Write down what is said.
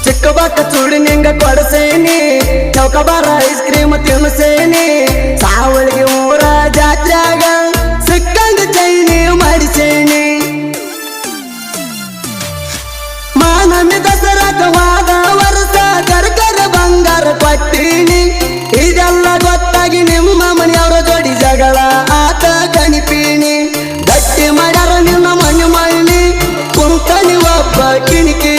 ಚಿಕ್ಕಬಾಕ ಚೂಡಿ ನಿಂಗ ಕೊಡಸೇನಿ ಚೌಕಬಾರ ice cream ತಿನ್ಸೇನಿ Savalige ಊರ ಜಾತ್ರ್ಯಾಗ ಸಿಕ್ಕಂಗ ಚೈನಿ ಮಾಡಿಸೇನಿ ಮಾನಮಿ ದಸರಾಗವಾದ ವರ್ಷ ಕರ್ಕರ ಬಂಗಾರ ಕೊಟ್ಟೀನಿ ಇದೆಲ್ಲ ಗೊತ್ತಾಗಿ ನಿಮ್ಮ ಮನೆಯವರ ಜೋಡಿ ಜಗಳ ಆತ ಕಣಿಪೀನಿ ಗಟ್ಟಿ ಮಾಡ್ಯಾರ ನಿನ್ನ ಮನೆ ಮೈಲಿ ಕುಂತನಿ ಒಬ್ಬ ಕಿಣಿಕಿ